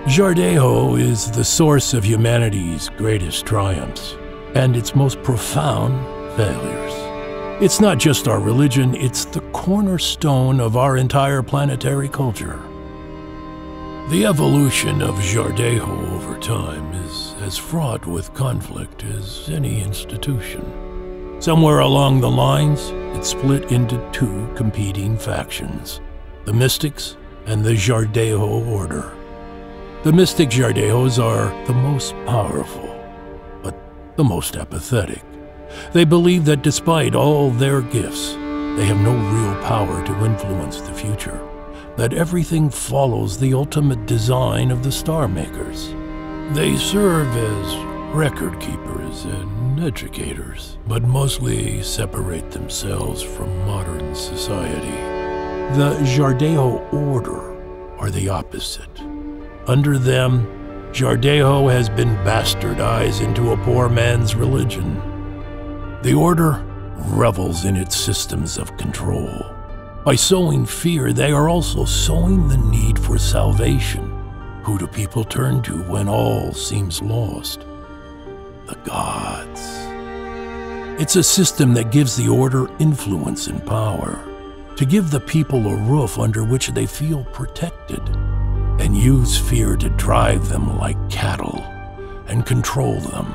Jhardeho is the source of humanity's greatest triumphs and its most profound failures. It's not just our religion, it's the cornerstone of our entire planetary culture. The evolution of Jhardeho over time is as fraught with conflict as any institution. Somewhere along the lines, it split into two competing factions, the Mystics and the Jhardeho Order. The Mystic Jhardehos are the most powerful, but the most apathetic. They believe that despite all their gifts, they have no real power to influence the future, that everything follows the ultimate design of the Star Makers. They serve as record keepers and educators, but mostly separate themselves from modern society. The Jhardeho Order are the opposite. Under them, Jhardeho has been bastardized into a poor man's religion. The Order revels in its systems of control. By sowing fear, they are also sowing the need for salvation. Who do people turn to when all seems lost? The gods. It's a system that gives the Order influence and power, to give the people a roof under which they feel protected, and use fear to drive them like cattle and control them.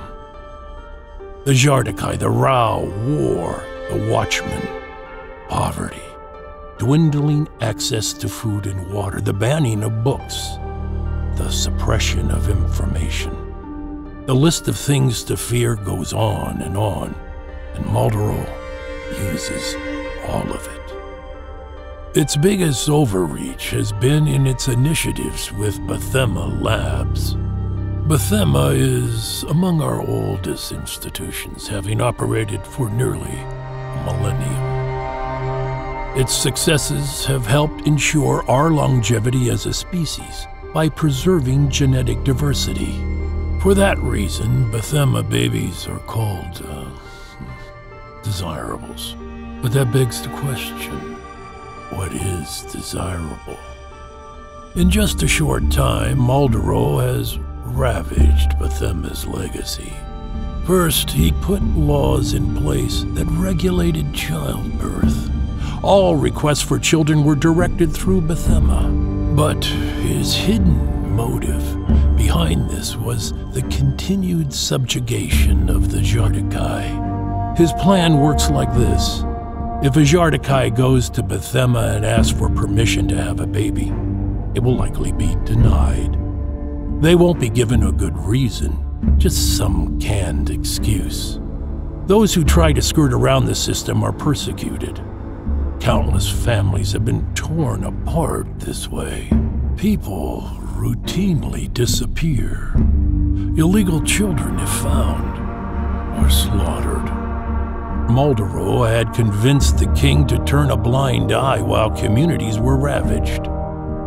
The Jhardekai, the Rao, war, the Watchmen, poverty, dwindling access to food and water, the banning of books, the suppression of information. The list of things to fear goes on, and Maldoror uses all of it. Its biggest overreach has been in its initiatives with Bethema Labs. Bethema is among our oldest institutions, having operated for nearly a millennium. Its successes have helped ensure our longevity as a species by preserving genetic diversity. For that reason, Bethema babies are called desirables. But that begs the question, what is desirable? In just a short time, Maldoror has ravaged Bethema's legacy. First, he put laws in place that regulated childbirth. All requests for children were directed through Bethema. But his hidden motive behind this was the continued subjugation of the Jhardekai. His plan works like this. If a Jhardekai goes to Bethema and asks for permission to have a baby, it will likely be denied. They won't be given a good reason, just some canned excuse. Those who try to skirt around the system are persecuted. Countless families have been torn apart this way. People routinely disappear. Illegal children, if found, are slaughtered. Maldoror had convinced the king to turn a blind eye while communities were ravaged.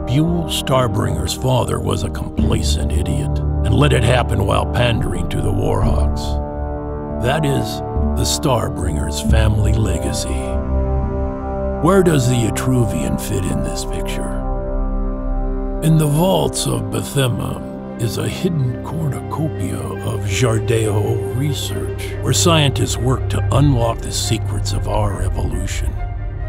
Buell Starbringer's father was a complacent idiot and let it happen while pandering to the Warhawks. That is the Starbringer's family legacy. Where does the Etruvian fit in this picture? In the vaults of Bethema is a hidden cornucopia of Jhardeho research, where scientists work to unlock the secrets of our evolution.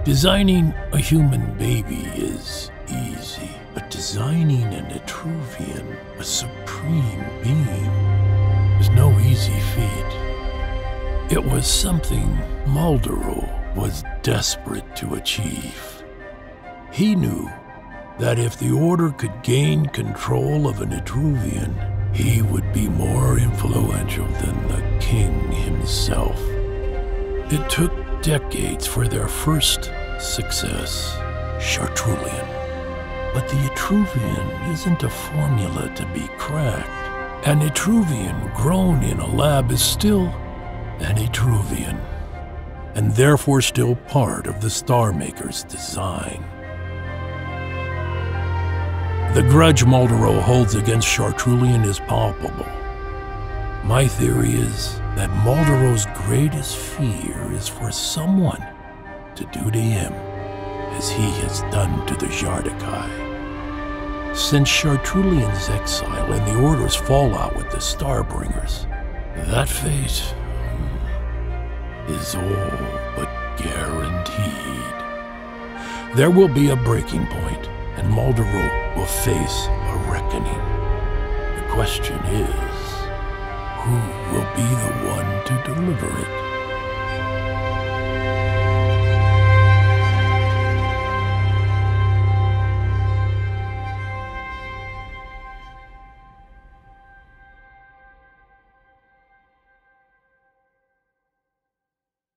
Designing a human baby is easy, but designing an Etruvian, a supreme being, is no easy feat. It was something Maldoror was desperate to achieve. He knew that if the Order could gain control of an Etruvian, he would be more influential than the king himself. It took decades for their first success, Chartrulean. But the Etruvian isn't a formula to be cracked. An Etruvian grown in a lab is still an Etruvian, and therefore still part of the Star Maker's design. The grudge Maldoror holds against Chartrulean is palpable. My theory is that Maldoror's greatest fear is for someone to do to him as he has done to the Jhardekai. Since Chartrulean's exile and the Order's fallout with the Starbringers, that fate is all but guaranteed. There will be a breaking point, and Malderot will face a reckoning. The question is, who will be the one to deliver it?